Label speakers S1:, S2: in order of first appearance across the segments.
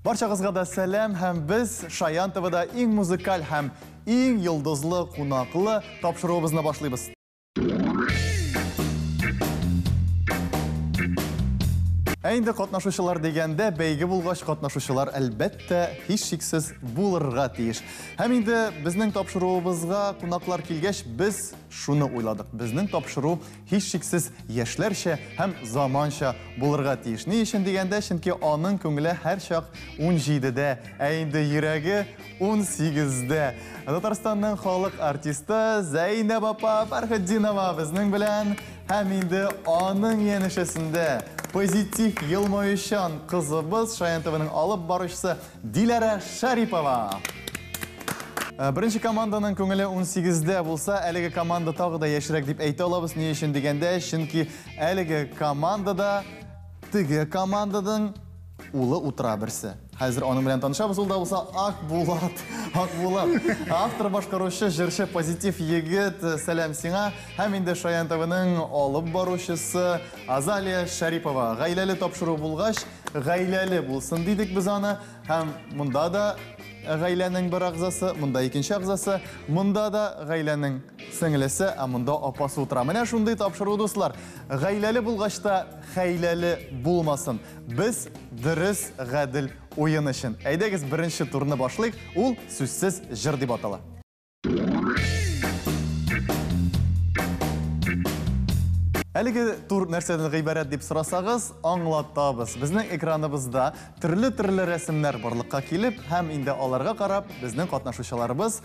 S1: Барчагызга да сәлем, һәм без Шаян ТВда иң музыкаль һәм иң йылдызлы кунаклы тапшыруыбызны башлыйбыз. Әйнде катнашучылар дигәндә, бәйге булгач катнашучылар әлбәттә һич шиксез булырга тиеш. Һәм инде безнең тапшыруыбызга кунаклар килгәч, без шуны уйладык. Безнең тапшыру һич шиксез яшьләрчә һәм заманча булырга тиеш. Ни өчен дигәндә, чөнки аның күңеле һәр чак 17дә, ә инде йөрәге 18дә. Татарстанның халык артисты Зәйнәп апа Фәрхетдинова безнең белән, һәм инде аның янәшәсендә позитив елмаючан кызыбыз Шаян ТВның алып баручысы Диләрә Шәрипова. Беренче команданың күңеле 18дә булса, әлеге команда тагы да яшьрәк дип әйтә алабыз. Ни өчен дигәндә, чөнки әлеге командада теге команданың улы утыра берсе. Хәзер аның белән танышабыз, ул да булса Акбулат. Автор башкаручы, җырчы, позитив егет, сәлам сиңа. Һәм инде Шаян ТВның алып баручысы Азалия Шәрипова. Гаиләле тапшыру булгач, гаиләле булсын дидек без аны. Һәм монда да гаиләнең бер агзасы, монда икенче агзасы, монда да гаиләнең сеңлесе, ә монда апасы утыра. Менә шундый тапшыру, дуслар. Гаиләле булгач та хәйләле булмасын. Без дөрес, гадел уен өчен. Әйдәгез беренче турны башлыйк. Ул сүзсез җыр дип атала. Әлеге тур нәрсәдән гыйбарәт дип сорасагыз, аңлатабыз. Безнең экраныбызда төрле рәсемнәр барлыкка килеп, һәм инде аларга карап, безнең катнашучыларыбыз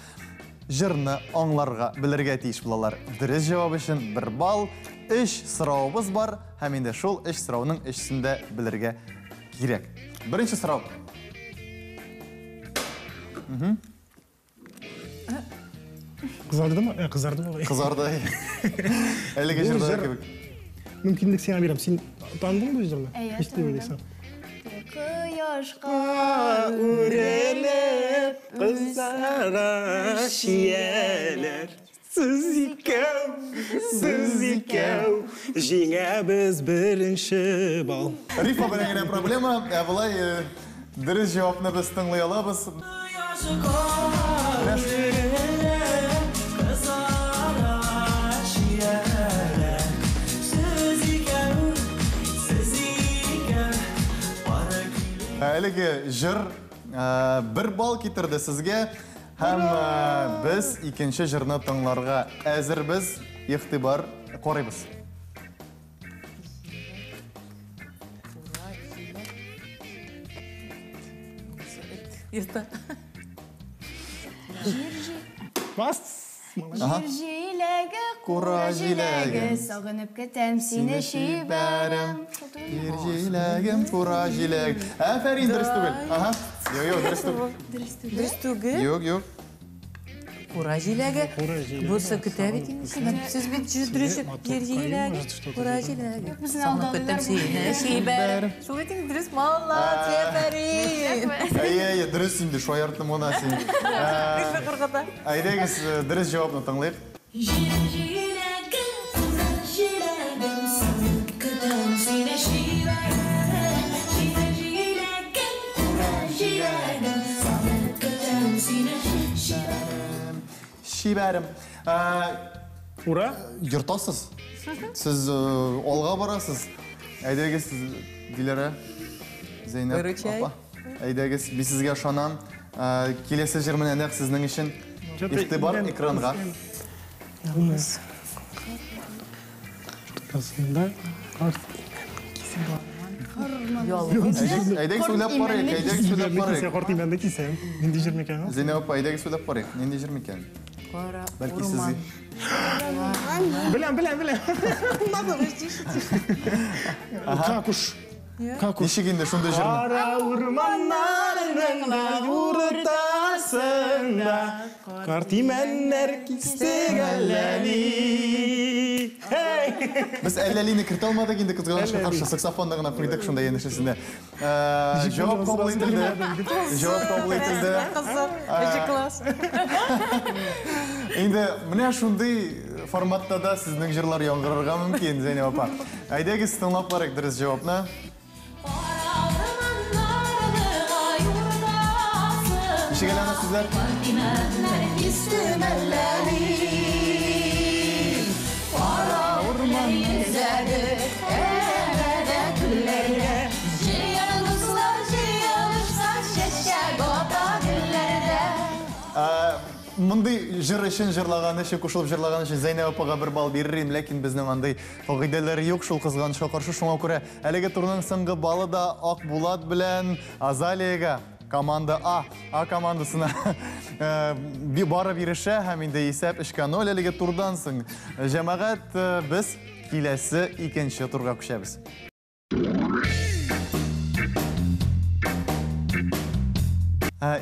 S1: җырны аңларга, белергә тиеш булалар. Дөрес җавап өчен 1 балл, 3 сораубыз бар, һәм инде шул 3 сорауның өчесендә белергә кирәк. Беренче сорау.
S2: Кызардымы? Кызардымы?
S1: Кызарды. Әлеге җырда кебек.
S2: Мөмкинлек сиңа бирәм. Син таныдың бу җырны?
S3: Таныдым. Кояшка
S2: үрелеп, кызара шияләр. Сез икәү, җиңәбез беренче бал.
S1: Рифа белән генә проблема, булай дөрес җавапны без тыңлый алабыз. Әлеге җыр 1 балл китерде сезгә, һәм без икенче җырны тыңларга әзербез, игътибар карыйбыз.
S2: Бас.
S1: Кура җиләге,
S3: сагынып көтәм сине шибәрем.
S1: Җиләгем, кура җиләге. Афәрин, дөрес түгел.
S4: Дөрес түгел.
S1: Юк.
S4: Кура җиләге. Бусы көтә бит инде. Сез бит дөрес җиләге. Кура җиләге. Сагынып көтәм сине шибәрем. Шул бит дөрес, молодец, Афәрин.
S1: Дөрес инде, шаярттым ona син. Әйдәгез дөрес җавапны тыңлыйк.
S5: Җиләгем, кура җиләгем, сагынып көтәм сине шибәрем. Җиләгем, кура җиләгем, сагынып көтәм сине шибәрем.
S1: Шибәрем.
S2: Ура.
S1: Йортасыз. Сез алга барасыз. Әйдәгез Диләрә, Зәйнәп апа. Әйдәгез, без сезгә ышанам. Киләсе җыр менә нәкъ сезнең өчен. Игътибар экранга.
S2: Yalnız aslında
S1: Әйдәгез сөйләп барыйк.
S2: Sen kortayım ben de kisem. Nindi җыр микән?
S1: Зәйнәп апа, әйдәгез сөйләп барыйк. Нинди җыр микән? Бәлки сезгә.
S2: Беләм. Какуш.
S1: Ничек инде шундый җырны?
S2: Кара урманнарның уртасында картимәннәр кистегәләни.
S1: Без әлләлине кертә алмадык инде, кызганычка каршы саксофонда гына куйдык шунда янәшәсендә. Җавап кабул ителде.
S4: Класс.
S1: Инде менә шундый форматта да сезнең җырлар яңгырырга мөмкин, Зәйнәп апа. Әйдәгез тыңлап барыйк дөрес җавапны. sizler. Мындай жыр үшін жырлағаны, шекушылып жырлағаны үшін Зайнеп апаға бір бал берірім, ләкин біздің андай қағиделері жоқ шул қызған шақаршы. Шуңа күрә әлеге турның соңғы балы да Ақбулат белән Азалияга команда А командасына бары бирешә һәм инде исәп 3-0 әлеге турдан соң җәмәгать без киләсе 2нче турга күчәбез.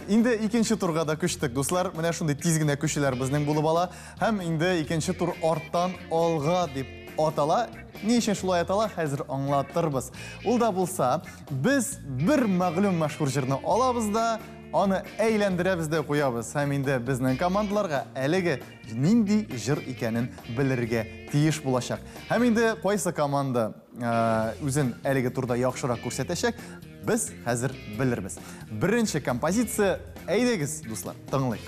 S1: Инде 2нче турга да күчтек, дуслар. Менә шундый тиз генә күчүләр безнең булып ала. Һәм инде 2нче тур арттан алга дип атала. Ни өчен шулай атала, хәзер аңлатырбыз. Ул да булса, без бер мәгълүм мәшһүр җырны алабыз да, аны әйләндерәбез дә куябыз. Һәм инде безнең командаларга әлеге нинди җыр икәнен белергә тиеш булачак. Һәм инде кайсы команда үзен әлеге турда яхшырак күрсәтәчәк, biz хәзер белербез. Беренче композиция, әйдәгез, дуслар, тыңлыйк.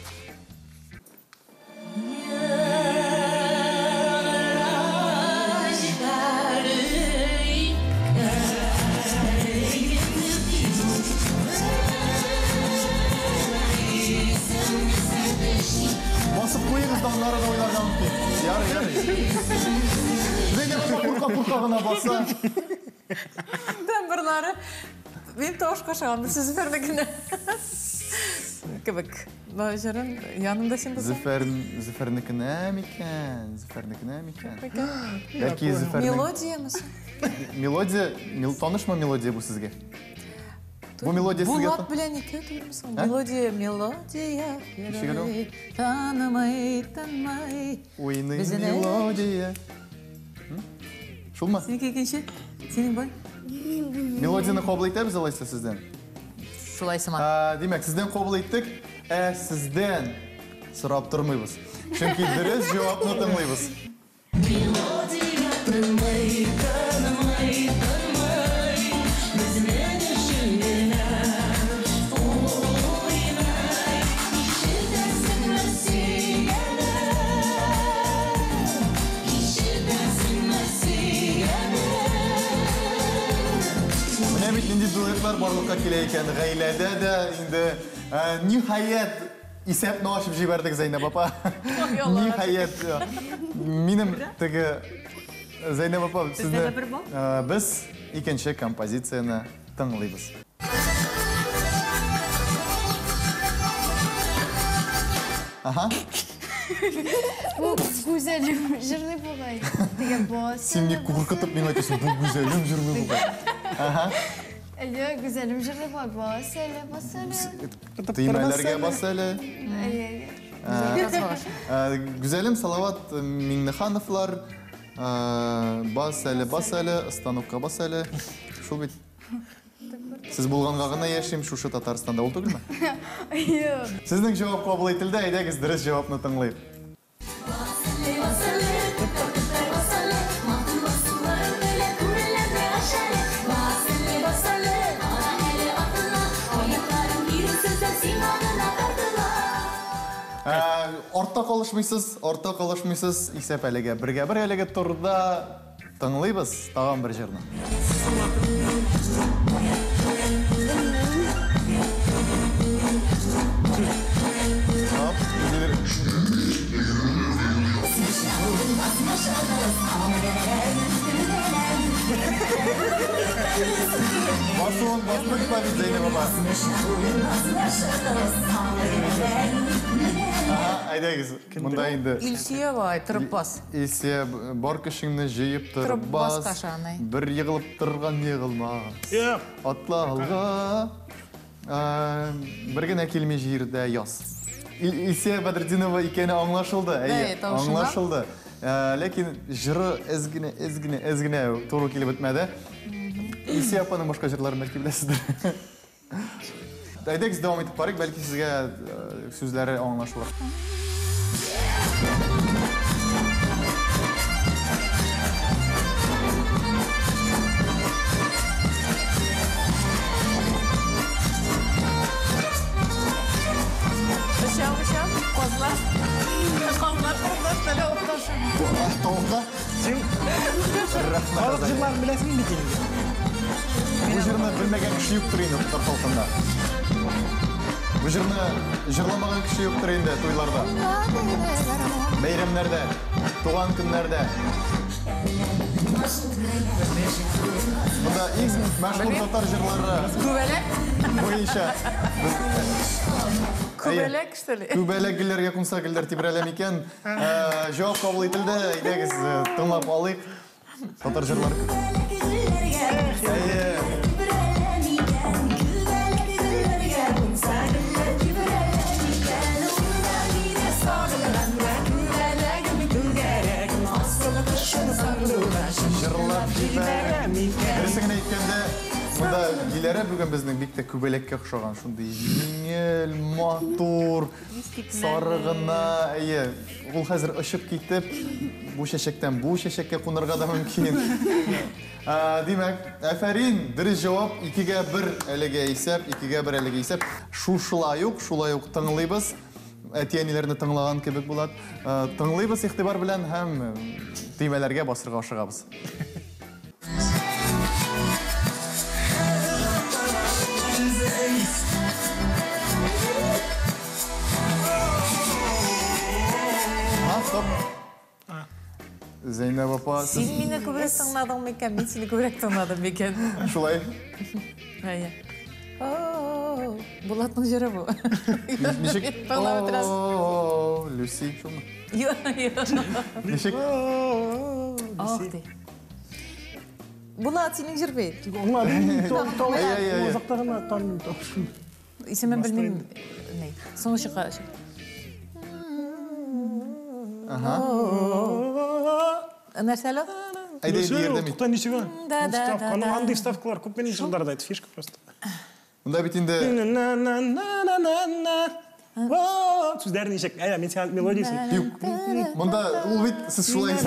S1: Басып қойыңыз да онлары да ойлардан өткен. Яры. Зәйнеп құрқа ғына баса.
S4: Тәмбірлары. Мен тоғышқа шығамды, сіз Зөфәрнікіне. Кібік. Жырын янымда сен болса?
S1: Зөфәрнікіне мекен? Яки Зөфәрнік...
S4: Мелодия мұсы?
S1: Мелодия, танышма мелодия бұл сізге? Бұл мелодия сізге...
S4: Булат білән еке тұрмысын. Мелодия. Танымай.
S1: Ойны мелодия. Шул ма?
S4: Сен кекенше? Сенің бай?
S1: Мелодияны қобыл етеміз алайса сізден?
S4: Шулайсыма.
S1: Демек, сізден қобыл еттік, сізден сұрап тұрмайбыз. Чөнки дұрыс жауапны тыңлайбыз. Дуэтлар барлыққа келе екен, ғайләдә дә инде нихаят исәпне ашып җибәрдек Зәйнәп апа. Нихаят. Минем теге Зәйнәп апа, сезне без икенче композицияны тыңлыйбыз. Аха.
S3: Bu güzelim jırlı buğay. Dige boz.
S1: Сен не куркытып мен айтасың, бұл güzelim жырлы бугай. Аха.
S3: Әле güzelim jırlı buğay. Bas әле, бас әле.
S1: Тыймәләргә бас әле. Güzelim Салават Миңнехановлар бас әле, Становка бас әле. Шул бит. Сіз булганга гына яшим шушы Татарстанда, ул түгелме?
S3: Юк.
S1: Сезнең җавап кабул ителде, әйдәгез дөрес җавапны тыңлыйк. Артта калышмыйсыз, исәп әлегә бергә-бер әлегә турда тыңлыйбыз тагын бер җырны. Басмык побед Зәйнәп апа. Әйдәгез, монда инде.
S4: Илсия бай, тұрып бас.
S1: Илсия бар кешеңне җыеп тұрып бас. Бер егылып торган егылмас. Атла алга. Бер генә килми җирдә яз. Илсия Бәдретдинова икәне аңлашылды. Аңлашылды. Ләкин җыры әзгенә туры килеп бетмәде. Илсия апаның башка җырларын бәлки беләсездер. Әйдәгез дәвам итеп барыйк, бәлки сезгә сүзләре аңлашылыр.
S2: Халық жырларын білесің бе екен?
S1: Bu jırını bilmegen kişi yoktur indi Kutlar halkında. Bu jırını jırlamagan kişi yoktur indi toylarda. Beyramlarda, tuğan günlerde. Bunda ilk meşhur Tatar jırları
S4: Kubelek.
S1: boyunca
S4: Kubelek işte.
S1: Kübelek gillerge kumsa giller tibrelem iken jawab kabul etildi. İdegiz tınlap alayık. Tatar jırları. Jırlar jiber. Birisine aytkanda bunda gilere bugün bizning bitta kübelekке o'xshagan shunday yengil, motor, sarig'ina, ul hozir ishib ketib, bu shashakdan bu shashakka qo'nirga da mumkin. Demak, afarin, dirish javob 2ga 1 aliga hisob, 2ga 1 aliga hisob. Shulay yo'q tinglaymiz. Tiyanilarni tinglagan kebek bo'ladi. Tinglaymiz ig'tibor bilan ham temalarga bostirga oshig'amiz. Stop. Zeynep apa,
S4: Siz beni kübrek tanıdın mı iken, ben seni kübrek tanıdım iken.
S1: şulay.
S4: Hayır. Bulat'ın jırı bu.
S1: Nişik?
S4: Tanıma biraz.
S1: Lucy, şunu.
S4: Yok.
S1: Nişik?
S4: Ah de. Bulat senin jır bey.
S2: Onlar
S1: Ay.
S2: uzaklarına tanımıyorum.
S4: İsmini bilmem ne. Sonu şıkı.
S1: Aha.
S4: Нәрсәле?
S1: Ayda yerde mi?
S2: Tutan işi var.
S4: Да.
S2: Onun hangi stavkalar çok benim yıllardaydı fişka просто.
S1: Bunda bitinde
S2: Sözlerini işek. Men sen melodiyasın.
S1: yok. Bunda ul bit siz şulayız.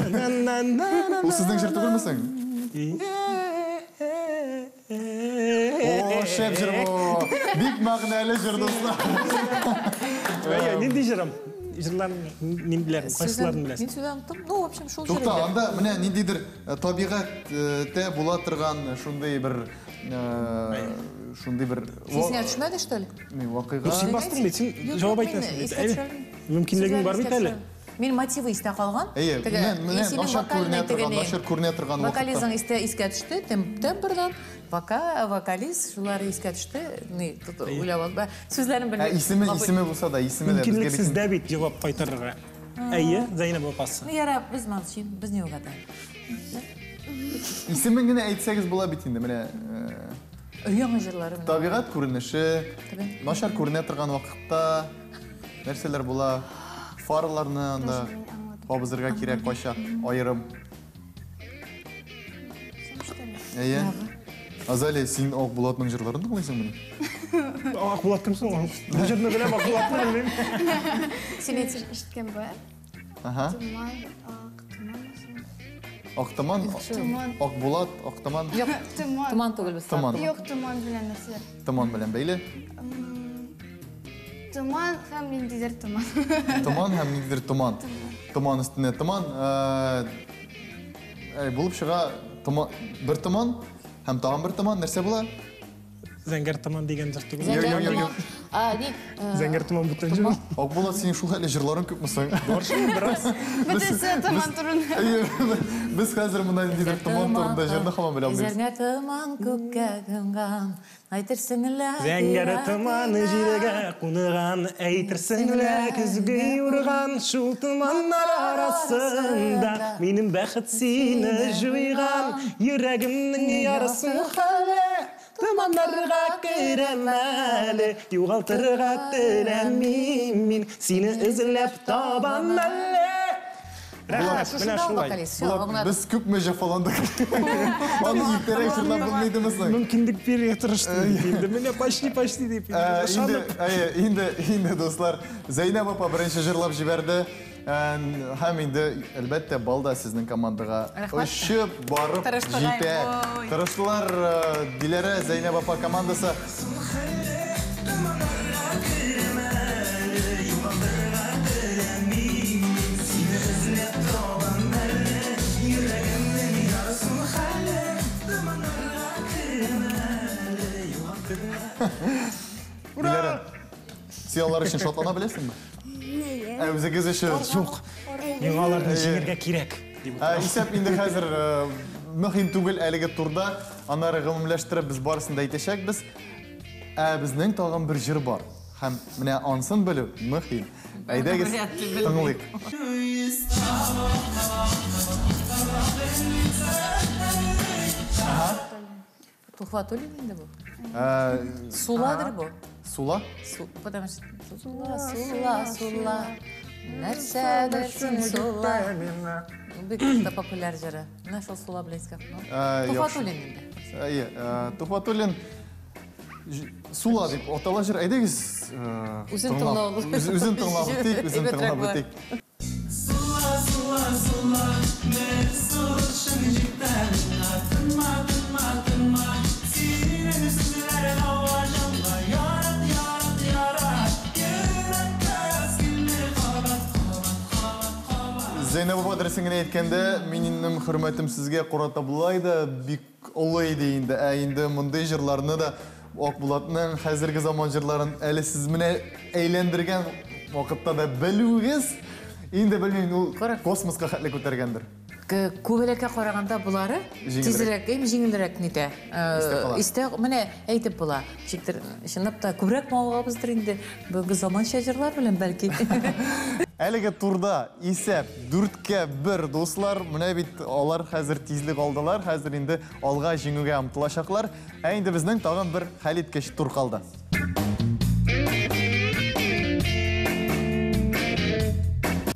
S1: Bu sizden jır tugul musun? O şef jır bu. Big magnalı jır dostlar.
S2: Ne diyeceğim? Jırlar ne bilerim? Kaçlarını
S4: Мен
S2: bilesin?
S4: сөйләп attım. Ну, в общем, шул
S1: Жоқ та, анда міне нендейдір табиғатте бола тұрған шундай бір
S4: Сесіне түшмәді, что ли?
S1: вақиға.
S2: Сен бастың бе? Сен жауап айтасың. Мүмкіндігің бар бит әлі?
S4: Мен мотивы есте қалған.
S1: Міне нашар көріне тұрған уақытта.
S4: Вокализң еске түсті, тембрдан. Вокализ, шулар еске түсті. Ойлап алды. Сөздерін білмейді.
S1: Исімі болса да, исімі де бізге
S2: Мүмкіндіксіз дәбит жауап қайтарға. Әйе, Зайнап апасы.
S4: Яра, біз малшин, біз не угадали.
S1: Исімін гіне айтсаңыз бола битінде, міне
S4: Яңа жырлары.
S1: табиғат көрініші, нашар көріне тұрған уақытта нәрселер бола, фарларны анда қабызырға керек қойша айырым. Әйе? Азали, сен Ақ Болатның жырларын тыңдайсың мені?
S2: Ақ Болаттымсың ғой. Бұл жерді білем, Ақ Болатты білмеймін.
S4: Сен етсің.
S3: Işitken var.
S1: Аха.
S3: Tuman,
S1: Ақтаман, Ақ Болат, Ақтаман,
S4: Yok,
S3: tuman.
S4: tuman түгіл біз.
S1: Tuman.
S3: Yok tuman bilen nasıl?
S1: Тыман білен бейлі.
S3: Tuman hem indidir tuman.
S1: Тыман, һәм ниндидер тыман. Тыман өстіне тыман. Болып шыға бір тыман, һәм тағын бір тыман, нәрсе бола?
S2: Зәңгәр таман деген жырты ғой.
S1: Yok.
S2: Зәңгәр таман бұттан жүрмін.
S1: Ақ Болат, сенің шул әлі жырларың көп мұсың?
S2: Баршын біраз.
S3: Bütüsü tuman turun.
S1: Біз қазір мұнда ниндидер тыман турында жырды қаман біле алмаймыз.
S4: Зәргә тыман көккә қонған, айтырсыңла.
S2: Зәңгәр таманы жүрегі қуныған, әйтерсіңлә күзге юрған, шул тымандар арасында менің бақыт сені жуйған, йөрәгімнің ярысын халі. Тымандарға керем әлі, юғалтырға теләмеймін мен, сені ізләп табам әлі. Міне шулай.
S1: Біз көп меже фаландық. Оны ертерек жырлап білмейді мүсің?
S2: Мүмкіндік бере тұрышты дейді. Міне почти деп.
S1: Енді достар, Зайнап апа бірінші жырлап жіберді. Һәм инде әлбәттә балда сезнең командаға өшіп барып җитә. Тырыштылар Диләрә Зәйнәп апа командасы. Dilara, siyalar için şotlana bilesin mi?
S3: Neye?
S1: Özünüz için.
S2: Yok. Мен аларды жеңерге керек.
S1: İsep indi hazır mühim tugul әлеге turda anları gılımlaştırıp biz barısında yetişek biz. Bizning tağın bir jır var. Hem mine ansın bölü mühim. Aydagiz tınlık.
S4: Тухватулин инде бу. Суладыр бу.
S1: Сула?
S4: Потому что сула. Нәрсә дәрсен сула. Бик та популяр жары. Менә шул сула белән искәпме? Тухватулин инде.
S1: Тухватулин сула дип атала жыр. Aydagiz
S4: Үзен тыңлау.
S1: Үзен тыңлап битик, үзен тыңлап битик. Zeynep baba dersine etkende benim hürmetim sizge kurata bulaydı bik olaydı indi. Indi mınday jırlarını da Akbulat'ın hazırki zaman jırların eli siz mine eğlendirgen vakitte de belüğüz. İndi bilmeyin o kosmoska hatlı götürgendir.
S4: Күбәлеккә караганда булары тизрәк, җиңелрәк нитә. Истә менә әйтеп була. Чиктер чынлап та күбрәк мавыгабыздыр инде. Бүгенге заман шәҗерләр белән бәлки.
S1: Әлеге турда исәп 4-1 дуслар, менә бит алар хәзер тизлек алдылар. Хәзер инде алга җиңүгә омтылачаклар. Инде безнең тагын бер хәлиткеч тур калды.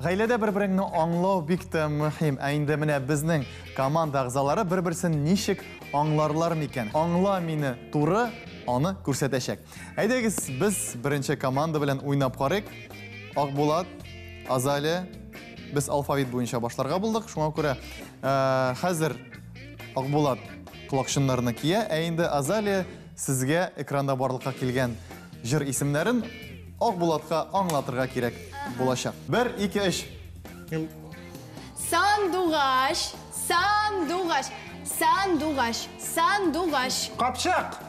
S1: Гаиләдә бер-береңне аңлау бик тә мөһим. Инде менә безнең команда әгъзалары бер-берсен ничек аңларлар микән? Аңла мине туры, аны күрсәтәчәк. Әйдәгез, без беренче команда белән уйнап карыйк. Акбулат, Азалия, без алфавит буенча башларга булдык. Шуңа күрә хәзер Акбулат колакчыннарны кия, инде Азалия сезгә экранда барлыкка килгән җыр исемнәрен Акбулатка аңлатырга кирәк булачак. 1, 2, 3.
S3: Sandugаш, sandugаш, sandugаш, sandugаш,
S2: Капчак.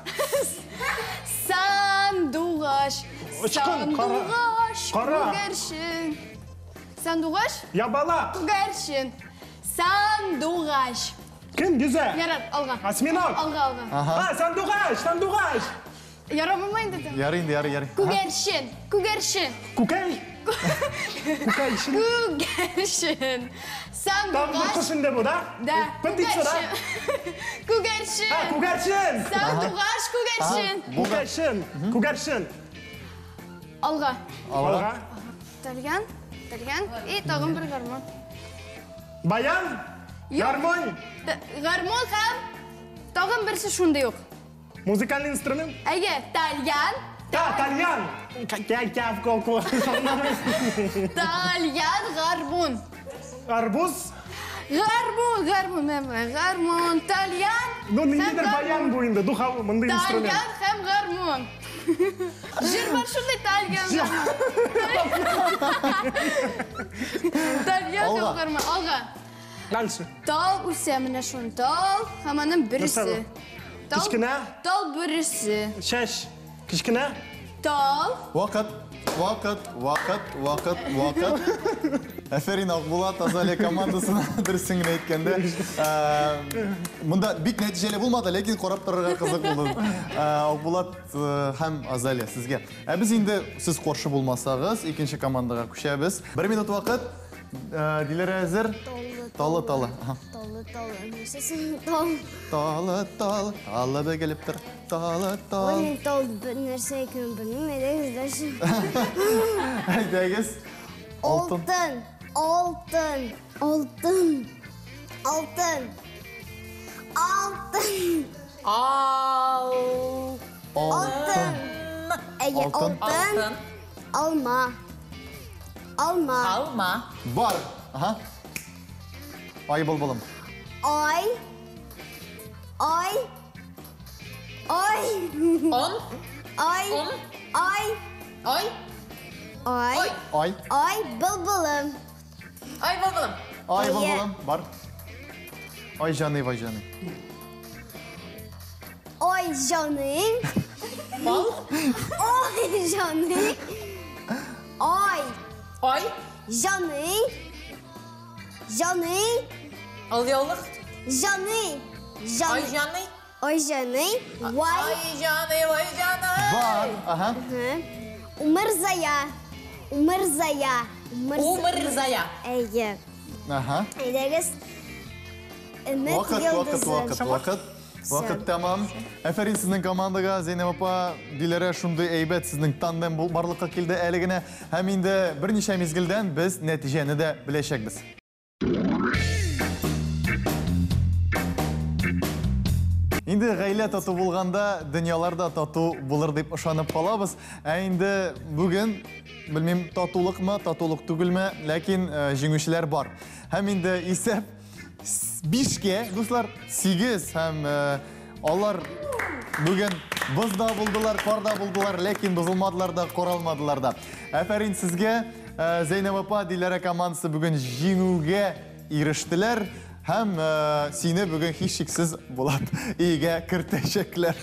S3: sandugаш,
S2: Uçkun, kara.
S3: sandugаш,
S2: Kara.
S3: kugerşin. Sandugаш,
S2: Ябалак.
S3: kugerşin. Sandugаш.
S2: Kim güzel?
S3: Yarat, alga.
S2: Asminok.
S3: Alga.
S2: Ha, sandugaş.
S3: Yaramımayın dedim.
S1: Yarı indi, yarı.
S3: Kugerşin, kugerşin,
S2: Kukey. Kukey şimdi.
S3: kugerşin.
S2: Tam
S3: Sandugаш.
S2: kukusun de bu da.
S3: Da,
S2: Pıtık sıra.
S3: kugerşin.
S2: Ha, kugerşin.
S3: Sandugаш, kugerşin.
S2: Kugerşin.
S3: Alga.
S2: Alga.
S3: Talgan, talgan. Tağın bir garmon.
S2: Bayan. Garmon.
S3: Garmon ham. Tağın birisi şunda yok.
S2: Muzikalny instrument.
S3: Ege, talgan.
S2: Talyan. Kaf koku.
S3: Talgan, garmon.
S2: Arbuz.
S3: Garmon, garmon, talgan.
S2: No, nedir bayan bu indi. Duha mındı instrument.
S3: Talgan hem garmon. Jir var şunda talgan. Talgan hem garmon. Alga.
S2: Dальше.
S3: Tal usemine şun tal. Hemenin birisi.
S2: Kichkina.
S3: Tal birisi.
S2: Şaş. Kichkina.
S3: Tal.
S1: Vakit. Aferin Akbulat, Azalия komandasına dersini etkende. Bunda bik neticeli bulmadı, lekin korap tarıga kızık buldu. Akbulat hem Azalия sizge. Biz indi siz korşu bulmasağız, ikinci komandaga kuşayız. 1 minut vakit. Dilara hazır. Talı.
S3: Talı. Nesesin tal.
S1: Talı da geliptir. Talı.
S3: Oyun tal bir nerse ekran benim nereye izlersin?
S1: Haydi altın.
S3: Altın. Ege altın. Alma.
S1: Var. Aha. Ay bulbulum.
S3: Ay.
S4: On.
S3: Bulbulum.
S4: Ay bakalım.
S1: Ay bulbulum. Var. Ay canı.
S3: Ay canım.
S4: Bal.
S3: Ay canı. Ay.
S4: Ay.
S3: Canı. Canı.
S4: Alıyorlar.
S3: Canı. Canı.
S4: Ay canı.
S3: Ay canı. Vay.
S4: Ay canı, vay canı.
S1: Var. Aha.
S3: Hı. Umırzaya. Umırzaya.
S4: Umırzaya.
S3: Ege.
S1: Aha.
S3: Ederiz. Ümit
S1: Vakit,
S3: Yıldızı.
S1: Vakit tamam. Aferin sizin komandaga Zeynep apa dilere şunday eybet sizin tandem bu barlıkka kildi eligine hem indi bir neçe mezgilden biz neticeni de bileşekbiz. Indi gaile tatu bulganda dünyalarda tatu bulur dep ышанып kalabız. Indi bugün bilmem tatuluk mu, tatuluk tugulma, lakin jingüşler var. Hem indi isep 5'ke, dostlar 8 hem onlar bugün buzda buldular, korda buldular, lakin buzulmadılar da, koralmadılar da. Aferin sizge Zeynep apa dilere komandası bugün jingüge iriştiler. Hem seni bugün hiç şiksiz bulat iyice kırteşekler.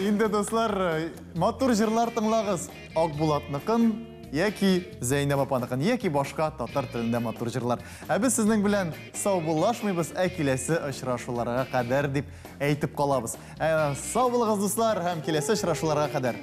S1: Indi dostlar, matur jırlar tınlağız. Ak bulatnıkın, яки Zeynep apanıkın, яки başka tatar tilinde matur jırlar. Biz sizden bilen sağ bulaşmayız, kilesi aşıraşulara kadar deyip eğitip kalabız. Sağ bulağız dostlar, hem kilesi aşıraşulara kadar.